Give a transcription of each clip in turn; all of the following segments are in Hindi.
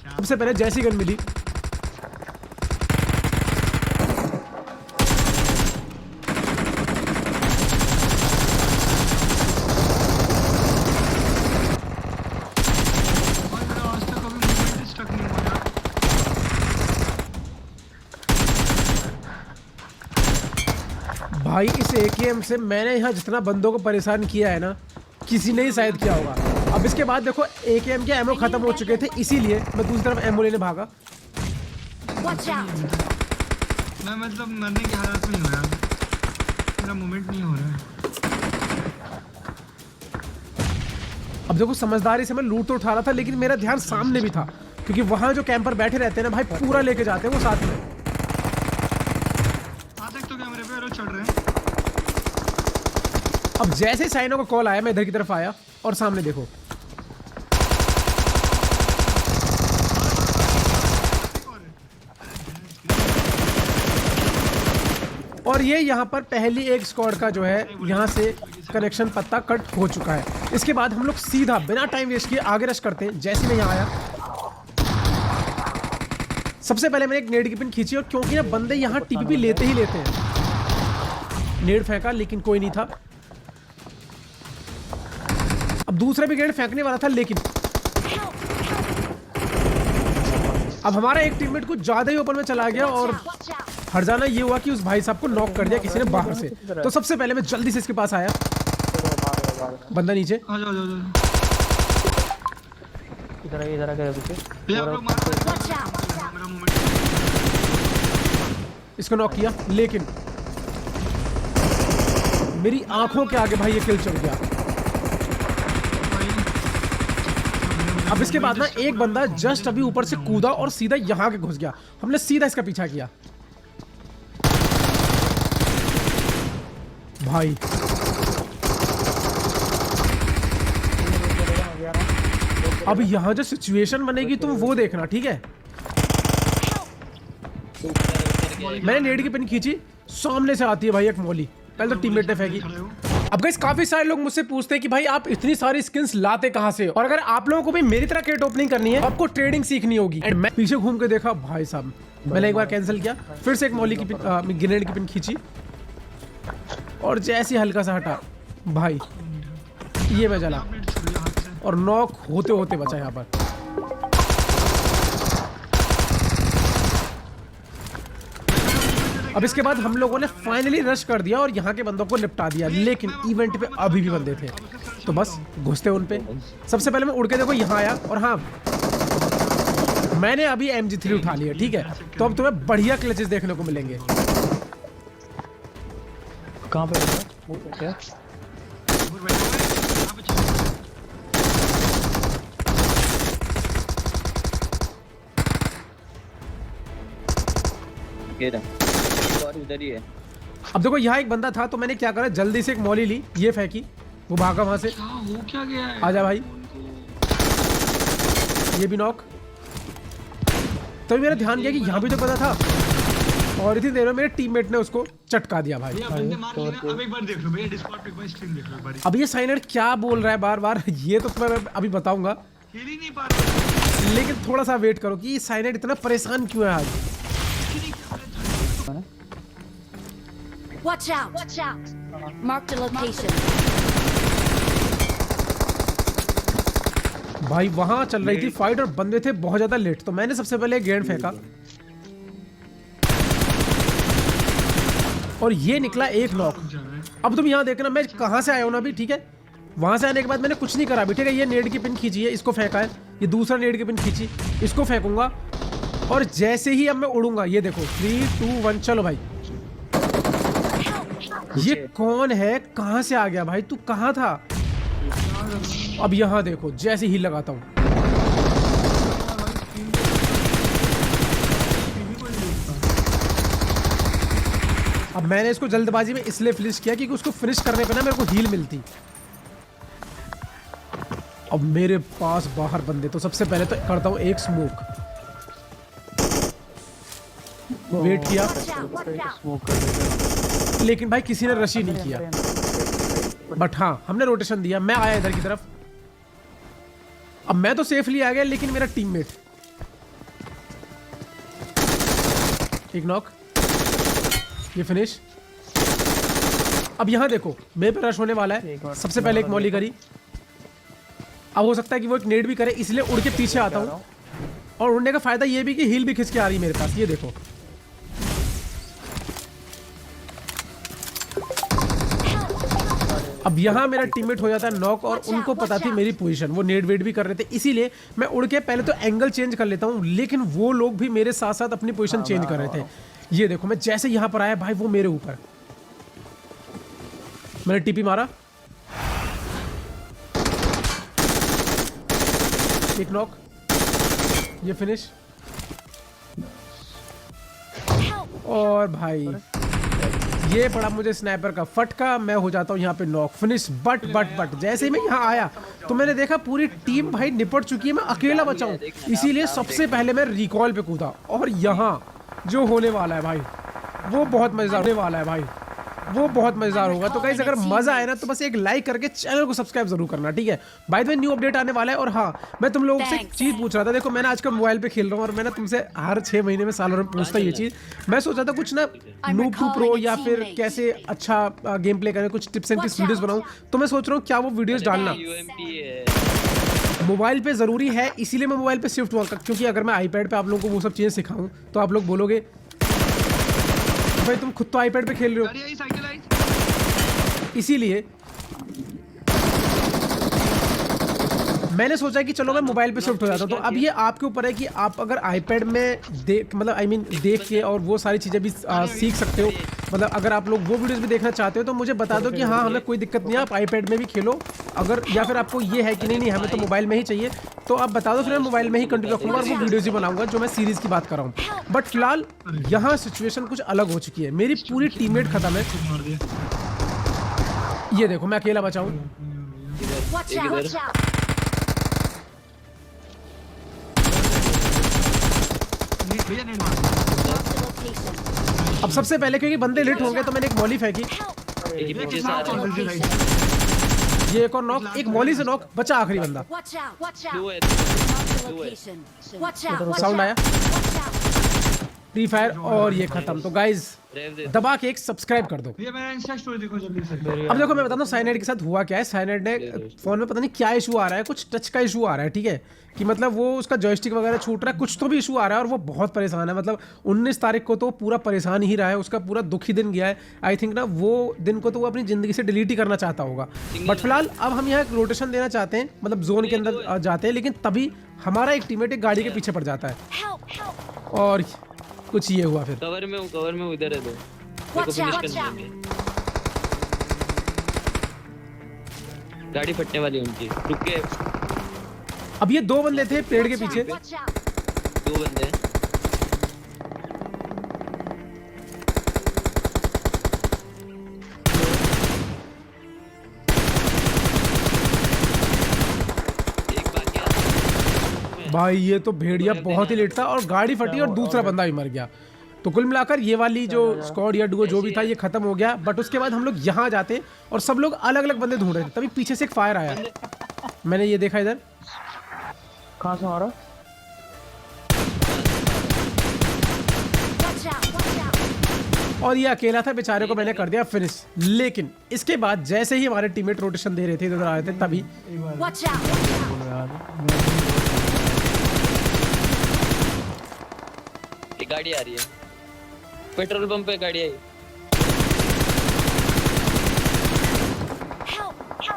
सबसे पहले जैसी गन मिली भाई, इस AKM से मैंने यहाँ जितना बंदों को परेशान किया है ना, किसी ने ही शायद किया होगा। अब इसके बाद देखो AKM के एमो खत्म हो चुके थे, इसीलिए मैं दूसरी तरफ एमो लेने भागा। मैं मतलब मरने की हालत में हूँ यार, मेरा मूवमेंट नहीं हो रहा है। अब देखो समझदारी से मैं लूट तो उठा रहा था, लेकिन मेरा ध्यान सामने भी था, क्योंकि वहां जो कैंपर बैठे रहते हैं ना भाई, पूरा लेके जाते हैं वो साथ में। चढ़ रहे हैं। अब जैसे साइनो का कॉल आया, मैं इधर की तरफ आया और सामने देखो, और ये यहाँ पर पहली एक स्क्वाड का जो है यहाँ से कनेक्शन पत्ता कट हो चुका है। इसके बाद हम लोग सीधा बिना टाइम वेस्ट किए आगे रश करते हैं। जैसे मैं यहाँ आया, सबसे पहले मैंने एक नेड की पिन खींची, और क्योंकि ना बंदे यहाँ टीपीपी लेते ही लेते हैं, नेड फेंका लेकिन कोई नहीं था। अब दूसरा भी नेड फेंकने वाला था, लेकिन अब हमारा एक टीममेट कुछ ज्यादा ही ऊपर में चला गया, और हर जाना ये हुआ कि उस भाई साहब को नॉक कर दिया किसी ने बाहर से। तो सबसे पहले मैं जल्दी से इसके पास आया, बंदा नीचे। इसको नॉक किया, लेकिन मेरी आंखों के आगे भाई ये किल चल गया। अब इसके बाद ना एक बंदा जस्ट अभी ऊपर से कूदा और सीधा यहाँ के घुस गया। हमने सीधा इसका पीछा किया भाई। अब यहाँ जो सिचुएशन बनेगी तुम वो देखना, ठीक है। मैंने नेड की पिन खींची, सामने से आती है भाई एक मौली, पहले तो टीममेट ने फेंकी। अब गाइस काफी सारे लोग मुझसे पूछते हैं कि भाई आप इतनी सारी स्किन्स लाते कहां से, और अगर आप लोगों को भी मेरी तरह क्रेट ओपनिंग करनी है, आपको ट्रेडिंग सीखनी होगी। एंड मैं पीछे घूम के देखा भाई साहब, मैंने एक बार कैंसिल किया, फिर से एक मौली की ग्रेनेड की पिन खींची, और जैसे हल्का सा हटा भाई ये मैं जला, और नॉक होते होते बचा यहाँ पर। अब इसके बाद हम लोगों ने फाइनली रश कर दिया और यहाँ के बंदों को निपटा दिया, लेकिन इवेंट पे अभी भी बंदे थे, तो बस घुसते उन पे। सबसे पहले मैं उड़ के देखो यहाँ आया, और हाँ मैंने अभी MG3 उठा लिया, ठीक है। तो अब तुम्हें बढ़िया क्लचेस देखने को मिलेंगे। कहाँ पे इधर ही है। अब देखो यहाँ एक बंदा था, तो मैंने क्या करा, जल्दी से एक मौली ली, ये फेंकी, वो भागा वहां से। हो क्या गया है? आजा भाई, ये भी नॉक। तो मेरा ध्यान गया कि यहाँ भी तो पता था, और इतनी देर में मेरे टीममेट ने उसको चटका दिया भाई। अब एक बार देख लो भैया, डिस्कॉर्ड पे एक बार स्ट्रीम देख लो एक बार। अब ये साइनर क्या बोल रहा है बार बार, ये तो मैं अभी बताऊंगा, खेल ही नहीं पा रहा, लेकिन थोड़ा सा वेट करो कि ये साइनर इतना परेशान क्यों है आज। Watch out! Watch out! Mark the location. भाई वहां चल रही थी फाइट और बंदे थे बहुत ज्यादा लेट, तो मैंने सबसे पहले ग्रेनेड फेंका और ये निकला एक नॉक। अब तुम यहाँ देखना मैं कहां से आया हूं ना अभी, ठीक है। वहां से आने के बाद मैंने कुछ नहीं करा अभी, ठीक है। ये नेड की पिन खींची है, इसको फेंका है, ये दूसरा नेड की पिन खींची, इसको फेंकूंगा, और जैसे ही अब मैं उड़ूंगा, ये देखो 3 2 1 चलो भाई। ये कौन है, कहां से आ गया भाई, तू कहां था। अब यहां देखो जैसे ही लगाता हूं, अब मैंने इसको जल्दबाजी में इसलिए फिनिश किया क्योंकि उसको फिनिश करने पे ना मेरे को हील मिलती। अब मेरे पास बाहर बंदे, तो सबसे पहले तो करता हूं एक स्मोक, वेट किया, लेकिन भाई किसी ने रश ही नहीं किया। बट हाँ हमने रोटेशन दिया, मैं आया इधर की तरफ। अब मैं तो सेफली आ गया, लेकिन मेरा टीममेट एक नॉक, ये फिनिश। अब यहाँ देखो मेरे पे रश होने वाला है, सबसे पहले एक मॉली करी। अब हो सकता है कि वो एक नेड भी करे, इसलिए उड़ के पीछे आता हूँ। और उड़ने का फायदा ये भी कि हील भी खिंच के आ रही है मेरे पास, ये देखो। अब यहाँ मेरा टीममेट हो जाता है नॉक, और उनको पता थी मेरी पोजीशन, वो नेड वेड भी कर रहे थे, इसीलिए मैं उड़ के पहले तो एंगल चेंज कर लेता हूँ, लेकिन वो लोग भी मेरे साथ साथ अपनी पोजीशन चेंज कर रहे थे। ये देखो मैं जैसे यहाँ पर आया भाई, वो मेरे ऊपर, मैंने टीपी मारा, एक नॉक, ये फिनिश। और भाई ये पड़ा मुझे स्नाइपर का फटका, मैं हो जाता हूँ यहाँ पे नॉक, फिनिश। बट जैसे ही मैं यहाँ आया तो मैंने देखा पूरी टीम भाई निपट चुकी है, मैं अकेला बचा हूँ, इसीलिए सबसे पहले मैं रिकॉल पे कूदा। और यहाँ जो होने वाला है भाई, वो बहुत मजेदार होने वाला है भाई, वो बहुत मजेदार होगा। तो गाइस अगर मजा आए ना तो बस एक लाइक करके चैनल को सब्सक्राइब जरूर करना, ठीक है। By the way new update आने वाला है। और हाँ, मैं तुम लोगों से एक चीज पूछ रहा था, देखो मैं आजकल मोबाइल पे खेल रहा हूँ और मैं ना तुमसे हर 6 महीने में, सालों में पूछता ये चीज। मैं सोचा था कुछ ना नूब टू प्रो या फिर कैसे अच्छा गेम प्ले करें, कुछ टिप्स एंड ट्रिक्स वीडियोस बनाऊं, तो मैं सोच रहा हूँ क्या वो वीडियोस डालना मोबाइल पे जरूरी है, इसीलिए मैं मोबाइल पे शिफ्ट हुआ। क्योंकि अगर मैं आईपैड पे आप लोगों को वो सब चीजें सिखाऊं तो आप लोग बोलोगे भाई तुम खुद तो आईपैड पे खेल रहे हो, इसीलिए मैंने सोचा कि चलो मैं मोबाइल पे शिफ्ट हो जाता हूँ। तो अब ये आपके ऊपर है कि आप अगर आईपैड में देख देख के और वो सारी चीज़ें भी सीख सकते हो। मतलब अगर आप लोग वो वीडियोस भी देखना चाहते हो तो मुझे बता दो कि हाँ हमें कोई दिक्कत नहीं है, आप आईपैड में भी खेलो। अगर या फिर आपको ये है कि नहीं हमें तो मोबाइल में ही चाहिए, तो आप बता दो, फिर मैं मोबाइल में ही कंटिन्यू रखूँगा और वो वीडियोज़ ही बनाऊंगा जो मैं सीरीज़ की बात कर रहा हूँ। बट फिलहाल यहाँ सिचुएशन कुछ अलग हो चुकी है, मेरी पूरी टीममेट खत्म है। ये देखो मैं अकेला बचा हूँ। अब सबसे पहले क्योंकि बंदे लेट होंगे तो मैंने एक मॉली फेंकी, ये एक और नॉक, एक मॉली से नॉक, बचा आखिरी बंदा। साउंड आया, फ्री फायर, और ये खत्म। तो गाइज दबा के एक सब्सक्राइब कर दो। ये मेरा इंस्टा स्टोरी देखो जल्दी से। अब देखो मैं बताता हूँ साइनाइड के साथ हुआ क्या है। साइनाइड ने फोन में पता नहीं क्या इशू आ रहा है, कुछ टच का इशू आ रहा है, ठीक है, कि मतलब वो उसका जॉयस्टिक वगैरह छूट रहा है, कुछ तो भी इशू आ रहा है और वो बहुत परेशान है। मतलब 19 तारीख को तो पूरा परेशान ही रहा है, उसका पूरा दुखी दिन गया है। आई थिंक ना वो दिन को तो वो अपनी जिंदगी से डिलीट ही करना चाहता होगा। बट फिलहाल अब हम यहाँ एक रोटेशन देना चाहते हैं, मतलब जोन के अंदर जाते हैं, लेकिन तभी हमारा एक टीममेट एक गाड़ी के पीछे पड़ जाता है और कुछ ये हुआ। फिर कवर में हूं, इधर है दो, देखो फिनिश कर देंगे। गाड़ी फटने वाली है उनकी, रुक के। अब ये 2 बंदे थे पेड़ के पीछे, 2 बंदे हैं। एक बाकी है भाई, ये तो भेड़िया बहुत ही लेट था और गाड़ी फटी और दूसरा बंदा भी मर गया। तो कुल मिलाकर ये वाली जो स्क्वाड या डुओ जो भी था ये खत्म हो गया। बट उसके बाद हम लोग यहाँ जाते और सब लोग अलग अलग बंदे ढूंढ रहे थे, तभी पीछे से एक फायर आया, मैंने ये देखा इधर। कहाँ से मारा? और ये अकेला था, बेचारे को मैंने कर दिया फिनिश। लेकिन इसके बाद जैसे ही हमारे टीममेट रोटेशन दे रहे थे, इधर आ रहे थे, तभी एक गाड़ी आ रही है, पेट्रोल पंप पे गाड़ी आई।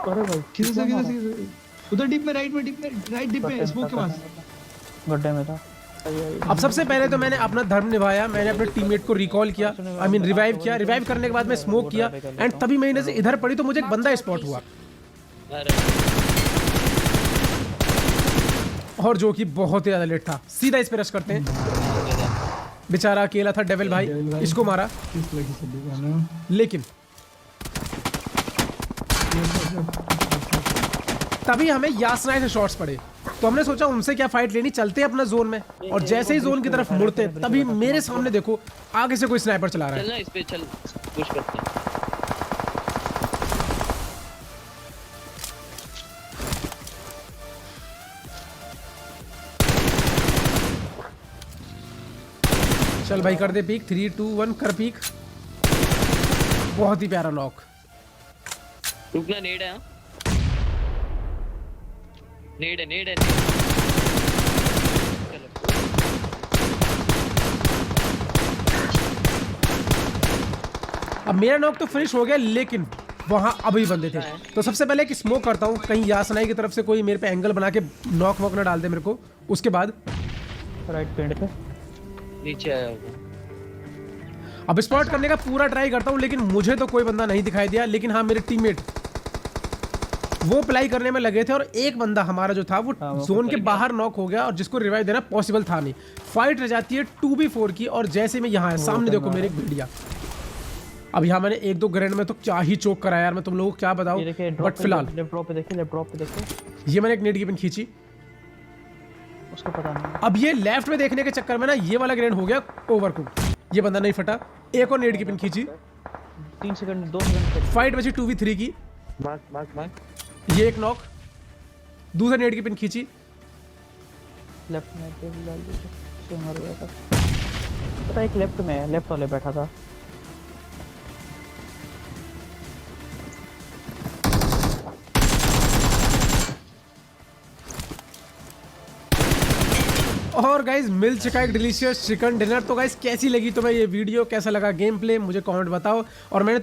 अरे भाई किधर से उधर डीप में, राइट डीप में स्मोक के पास गड्ढे में था। अब सबसे पहले तो मैंने अपना धर्म निभाया, मैंने अपने टीममेट को रिकॉल किया, रिवाइव किया। रिवाइव करने के बाद मैं स्मोक किया एंड तभी मैंने से इधर पड़ी तो मुझे एक बंदा स्पॉट हुआ, और जो कि बहुत ही ज्यादा लेट था। सीधा इस पे रश करते हैं। बेचारा अकेला था, डेविल भाई, इसको मारा। लेकिन तभी हमें यासनाई से शॉट्स पड़े, तो हमने सोचा उनसे क्या फाइट लेनी, चलते अपना जोन में। और जैसे ही जोन की तरफ मुड़ते तभी मेरे सामने देखो आगे से कोई स्नाइपर चला रहा है। चलना इस पे, चल पुश करते हैं। चल भाई कर दे पीक, 3 2 1 कर पीक। बहुत ही प्यारा नॉक। रुकना, नेड है। नेड है। चलो अब मेरा नॉक तो फिनिश हो गया, लेकिन वहां अभी बंदे थे। तो सबसे पहले एक स्मोक करता हूँ, कहीं यासनाई की तरफ से कोई मेरे पे एंगल बना के नॉक वॉक ना डाल दे मेरे को। उसके बाद राइट पेंट पे नीचे आया होगा। अब स्पॉट करने का पूरा ट्राई करता हूँ, लेकिन मुझे तो कोई बंदा नहीं दिखाई दिया। लेकिन हाँ, मेरे टीममेट वो प्लाई करने में लगे थे और एक बंदा हमारा जो था वो जोन के बाहर नॉक हो गया और जिसको रिवाइव देना पॉसिबल था नहीं। फाइट रह जाती है 2v4 की। और जैसे मैं यहाँ सामने देखो मेरे एक वीडियो, अब यहाँ मैंने 1-2 ग्रेनेड में तो क्या ही चोक कराया यार, मैं तुम लोगों को क्या बताऊं। बट फिलहाल लेफ्ट ड्रॉप पे देखिए ये मैंने एक नेट की पिन खींची, उसको पता नहीं। अब ये लेफ्ट में देखने के चक्कर में ना ये वाला ग्रेनेड हो गया ओवरकुक। ये बंदा नहीं फटा। एक और नेट की पिन खींची, 2 सेकंड फाइट बची 2v3 की। मार्क ये एक नॉक, दूसरा नेट की पिन खींची। लेफ्ट में पे डाल दीजिए, मर गया था। पता है, एक लेफ्ट में है, लेफ्ट वाले बैठा था। और गाइज मिल चुका एक डिलीशियस चिकन डिनर। तो गाइज कैसी लगी तुम्हें ये वीडियो, कैसा लगा गेम प्ले, मुझे कमेंट बताओ। और मैंने